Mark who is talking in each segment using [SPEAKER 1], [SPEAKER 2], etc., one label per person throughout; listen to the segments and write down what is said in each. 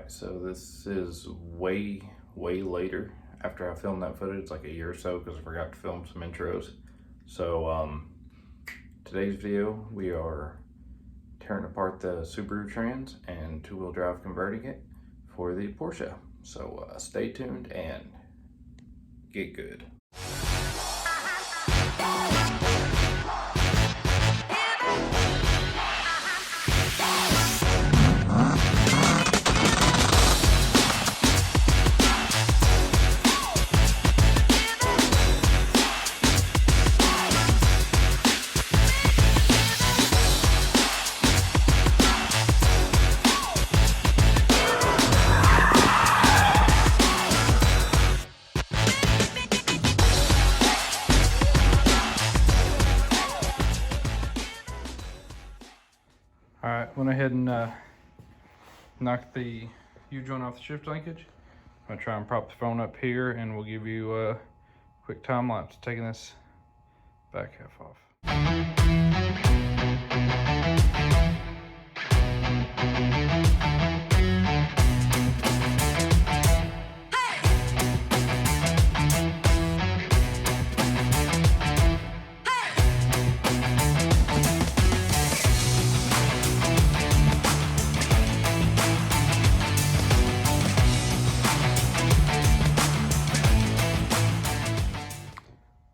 [SPEAKER 1] Alright, so this is way later after I filmed that footage, like a year or so, because I forgot to film some intros. So today's video, we are tearing apart the Subaru trans and two-wheel drive converting it for the Porsche. So stay tuned and get good. Alright, went ahead and knocked the U-joint off the shift linkage. I'm going to try and prop the phone up here and we'll give you a quick time lapse taking this back half off.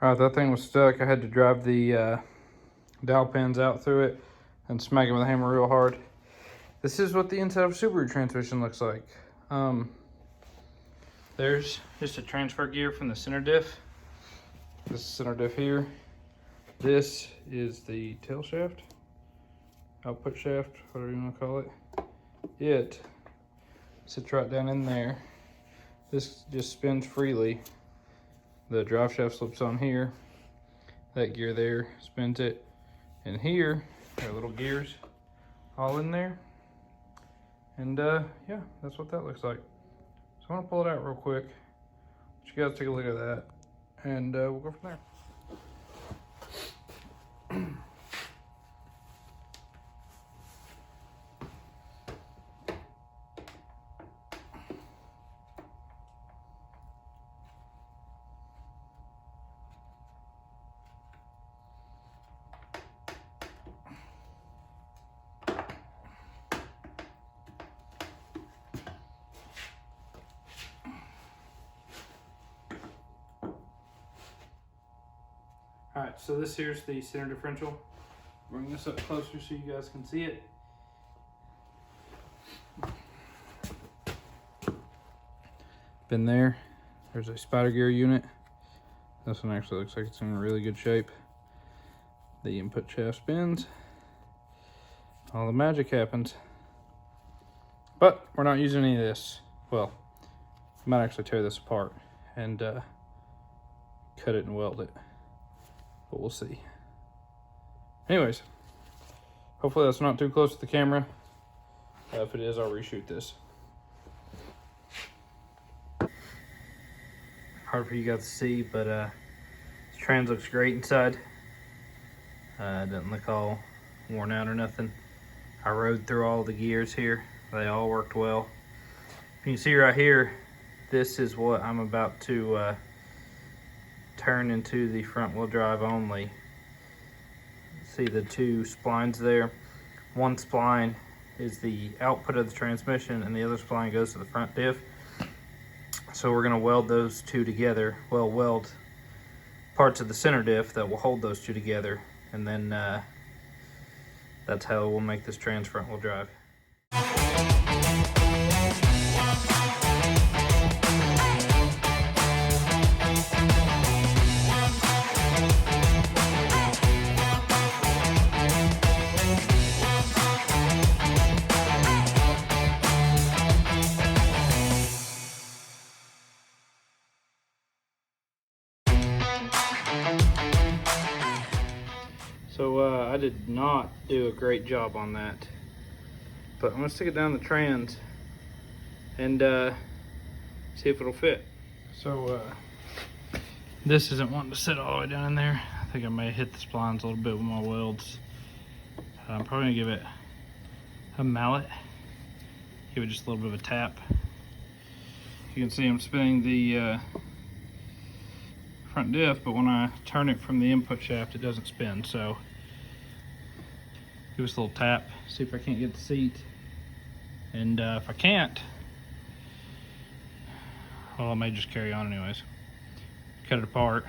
[SPEAKER 1] Alright, that thing was stuck. I had to drive the dowel pins out through it and smack it with a hammer real hard. This is what the inside of a Subaru transmission looks like. There's just a transfer gear from the center diff. This is center diff here. This is the tail shaft, output shaft, whatever you want to call it. It sits right down in there. This just spins freely. The drive shaft slips on here. That gear there spins it. And here, there are little gears all in there. And yeah, that's what that looks like. So I'm gonna pull it out real quick. Let you guys take a look at that. And we'll go from there. Alright, so this here's the center differential. Bring this up closer so you guys can see it. Been there. There's a spider gear unit. This one actually looks like it's in really good shape. The input shaft spins. All the magic happens. But we're not using any of this. Well, I might actually tear this apart and cut it and weld it. But we'll see. Anyways, hopefully that's not too close to the camera. If it is, I'll reshoot this. Hard for you guys to see, but this trans looks great inside. It doesn't look all worn out or nothing. I rode through all the gears here. They all worked well. You can see right here, this is what I'm about to turn into the front wheel drive only. See the two splines there? One spline is the output of the transmission and the other spline goes to the front diff. So we're gonna weld those two together. Well, weld parts of the center diff that will hold those two together. And then that's how we'll make this trans front wheel drive. So I did not do a great job on that, but I'm gonna stick it down the trans and see if it'll fit. So this isn't wanting to sit all the way down in there. I think I may hit the splines a little bit with my welds. I'm probably gonna give it a mallet give it just a little bit of a tap. You can see I'm spinning the front diff, but when I turn it from the input shaft, it doesn't spin. So give us a little tap, see if I can't get the seat. And if I can't, well, I may just carry on anyways. Cut it apart,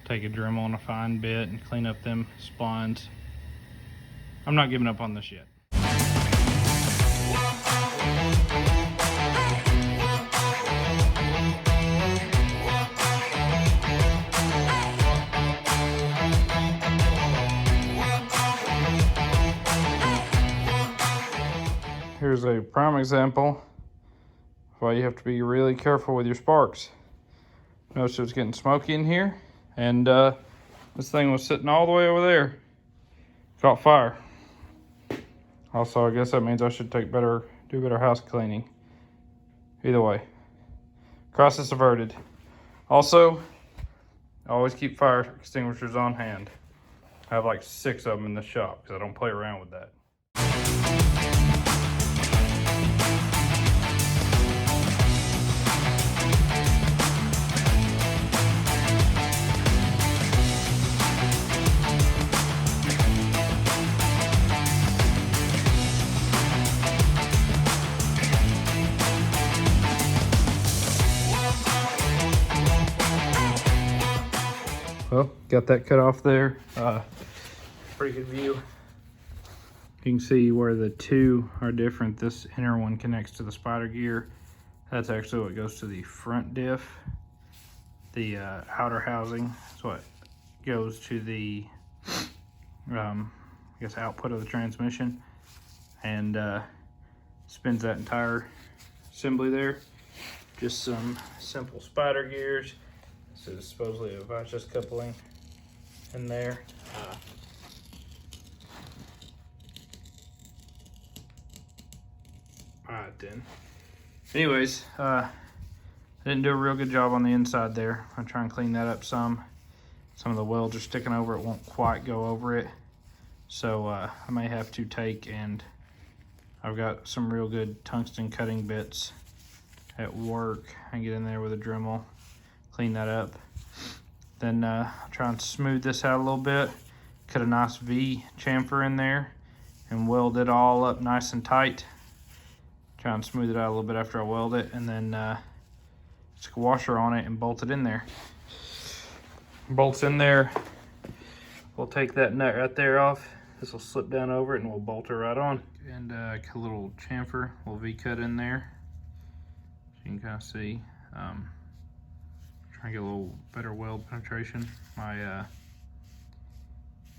[SPEAKER 1] take a Dremel and a fine bit and clean up them splines. I'm not giving up on this yet. Here's a prime example of why you have to be really careful with your sparks. Notice it was getting smoky in here, and this thing was sitting all the way over there. Caught fire. Also, I guess that means I should do better house cleaning. Either way, crisis averted. Also, always keep fire extinguishers on hand. I have like 6 of them in the shop because I don't play around with that. Well, got that cut off there. Pretty good view. You can see where the two are different. This inner one connects to the spider gear. That's actually what goes to the front diff. The outer housing is what goes to the, I guess, output of the transmission, and spins that entire assembly there. Just some simple spider gears. This is supposedly a vicious coupling in there. Alright then. Anyways, I didn't do a real good job on the inside there. I'm trying to clean that up some. Some of the welds are sticking over it, won't quite go over it. So I may have to take, and I've got some real good tungsten cutting bits at work. I can get in there with a Dremel, clean that up. Then try and smooth this out a little bit. Cut a nice V chamfer in there and weld it all up nice and tight. Try and smooth it out a little bit after I weld it, and then stick a washer on it and bolt it in there. Bolts in there. We'll take that nut right there off. This will slip down over it and we'll bolt it right on. And cut a little chamfer, a little V cut in there. So you can kind of see. Trying to get a little better weld penetration.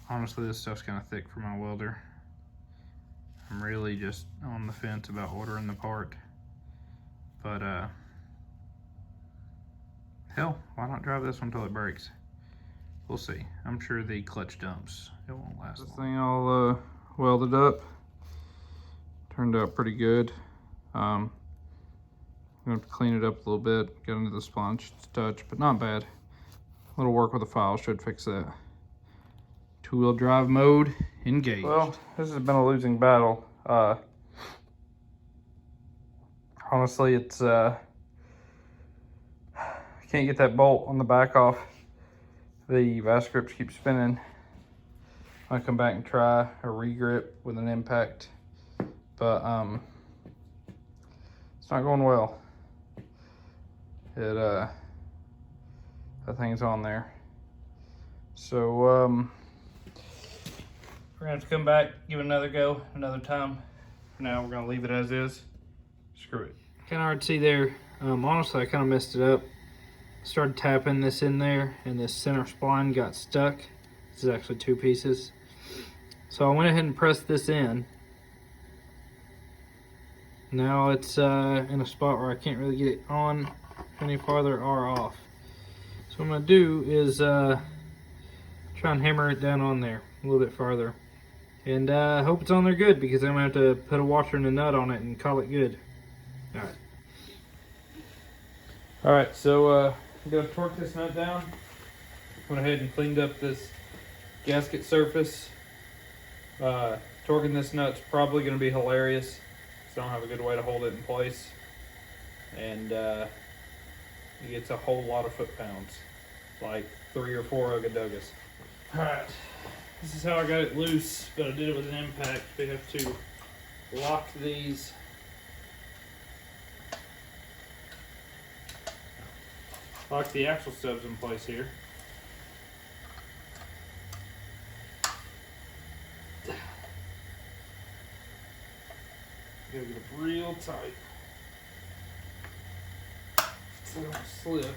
[SPEAKER 1] Honestly, this stuff's kind of thick for my welder. I'm really just on the fence about ordering the part, but hell, why not drive this one until it breaks? We'll see. I'm sure the clutch dumps, it won't last long. This thing all welded up. Turned out pretty good. I'm gonna have to clean it up a little bit, get into the sponge touch, but not bad. A little work with the file should fix that. Two-wheel drive mode engaged. Well, this has been a losing battle. Honestly, it's I can't get that bolt on the back off. The vice grips keep spinning. I come back and try a regrip with an impact, but it's not going well. That thing's on there. So we're gonna have to come back, give it another go another time. For now, we're gonna leave it as is. Screw it. Kind of hard to see there. Honestly, I kind of messed it up. Started tapping this in there, and this center spline got stuck. This is actually 2 pieces. So I went ahead and pressed this in. Now it's in a spot where I can't really get it on any farther or off. So what I'm gonna do is try and hammer it down on there a little bit farther, and hope it's on there good, because I'm gonna have to put a washer and a nut on it and call it good. All right, so I'm gonna torque this nut down. Went ahead and cleaned up this gasket surface. Torquing this nut's probably gonna be hilarious. It's don't have a good way to hold it in place, and it gets a whole lot of foot-pounds, like 3 or 4 ugga-duggas. Alright, this is how I got it loose, but I did it with an impact. We have to lock these lock the axle stubs in place here. Gotta get it real tight so it don't slip.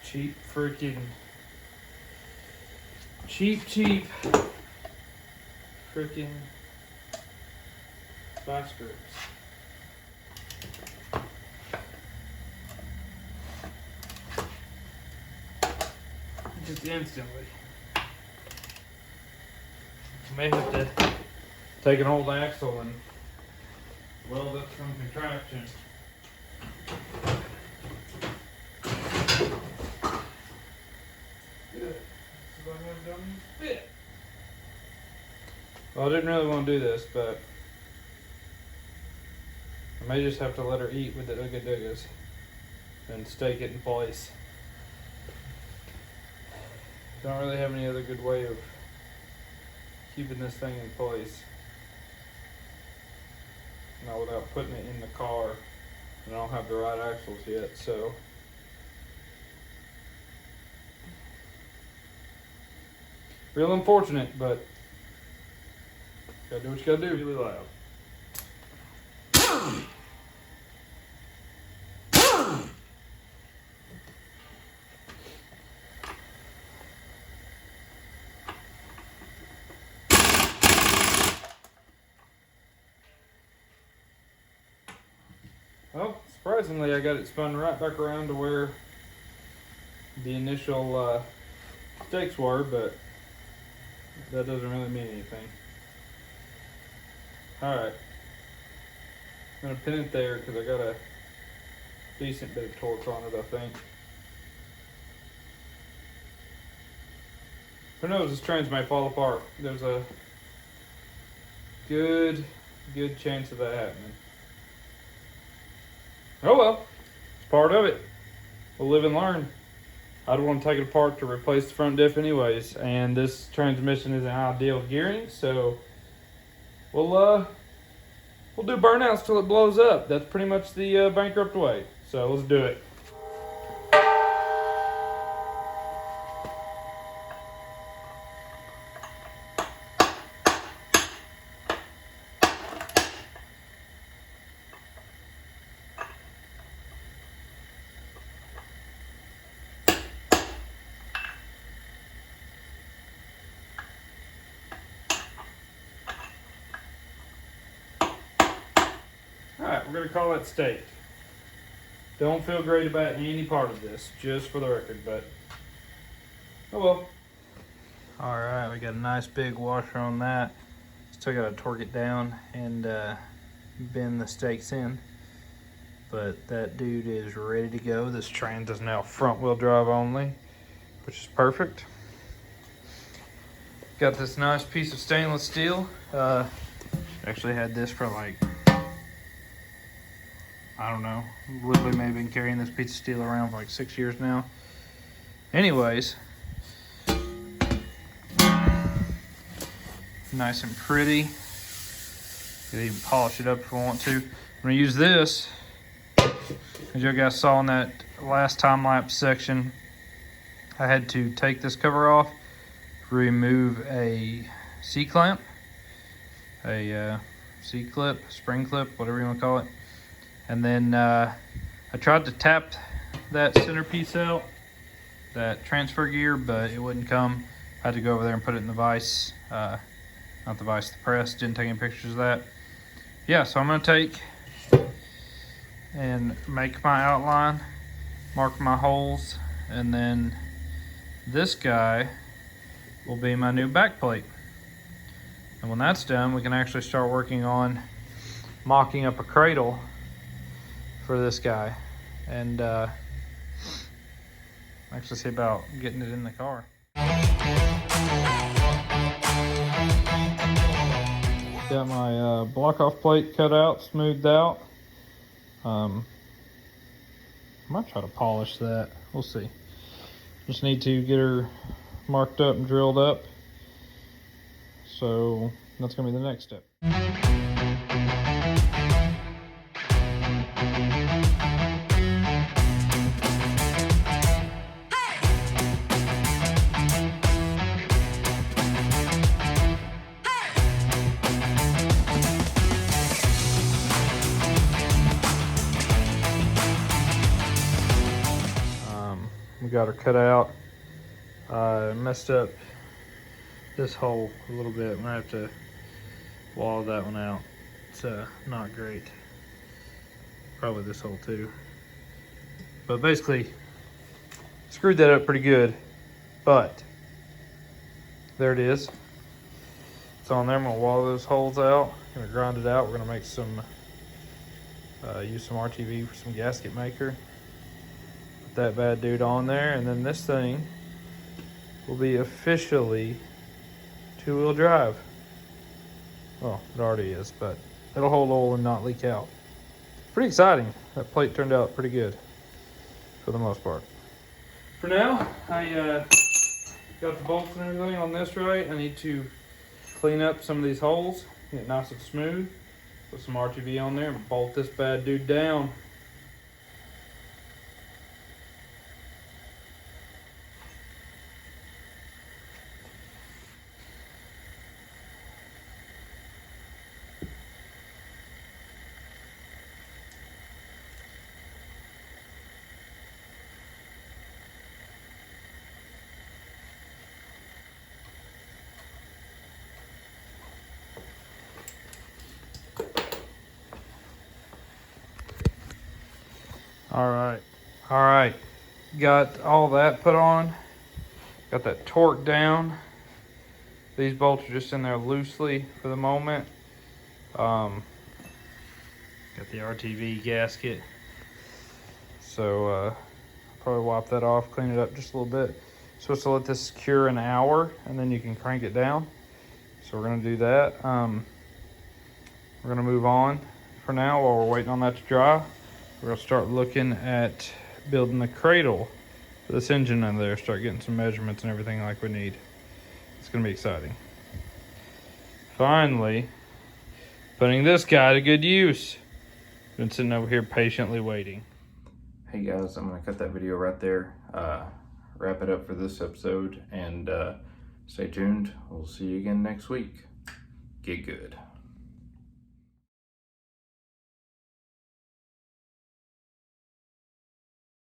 [SPEAKER 1] Cheap freaking vice grips. Just instantly. May have to take an old axle and weld up some contraption. Good. Well, I didn't really want to do this, but I may just have to let her eat with the ugga-duggas and stake it in place. Don't really have any other good way of keeping this thing in place. Not without putting it in the car. And I don't have the right axles yet, so. Real unfortunate, but gotta do what you gotta do. Really loud. Well, surprisingly, I got it spun right back around to where the initial stakes were, but that doesn't really mean anything. Alright, I'm going to pin it there because I got a decent bit of torque on it, I think. Who knows, this trains may fall apart. There's a good chance of that happening. Oh well, it's part of it. We'll live and learn. I'd want to take it apart to replace the front diff anyways, and this transmission isn't ideal gearing, so we'll do burnouts till it blows up. That's pretty much the bankrupt way. So let's do it. Alright, we're going to call that staked. Don't feel great about any part of this, just for the record, but oh well. Alright, we got a nice big washer on that. Still got to torque it down and bend the stakes in. But that dude is ready to go. This Trans is now front wheel drive only, which is perfect. Got this nice piece of stainless steel. Actually had this for like, I don't know, literally maybe been carrying this piece of steel around for like 6 years now. Anyways, nice and pretty. Could even polish it up if we want to. I'm gonna use this, as you guys saw in that last time lapse section. I had to take this cover off, remove a C-clamp, a C-clip, spring clip, whatever you want to call it. And then I tried to tap that centerpiece out, that transfer gear, but it wouldn't come. I had to go over there and put it in the vise, not the vise, the press. Didn't take any pictures of that. Yeah, so I'm gonna take and make my outline, mark my holes, and then this guy will be my new back plate. And when that's done, we can actually start working on mocking up a cradle for this guy, and actually see about getting it in the car. Got my block off plate cut out, smoothed out. I might try to polish that. We'll see. Just need to get her marked up and drilled up. So that's gonna be the next step. We got her cut out. Messed up this hole a little bit. I'm gonna have to wall that one out. It's not great. Probably this hole too. But basically, screwed that up pretty good. But there it is. It's on there. I'm gonna wall those holes out. Gonna grind it out. We're gonna make some, use some RTV for some gasket maker. Put that bad dude on there, and then this thing will be officially two-wheel drive. Well, it already is, but it'll hold oil and not leak out. Pretty exciting. That plate turned out pretty good for the most part. For now, I got the bolts and everything on this right. I need to clean up some of these holes, get it nice and smooth. Put some RTV on there and bolt this bad dude down. All right, got all that put on, got that torqued down. These bolts are just in there loosely for the moment. Got the RTV gasket, so probably wipe that off, clean it up just a little bit. Supposed to let this cure an hour, and then you can crank it down. So we're gonna do that. We're gonna move on for now while we're waiting on that to dry. We're gonna start looking at building the cradle for this engine in there, start getting some measurements and everything like we need. It's gonna be exciting. Finally, putting this guy to good use. Been sitting over here patiently waiting. Hey guys, I'm gonna cut that video right there, wrap it up for this episode, and stay tuned. We'll see you again next week. Get good.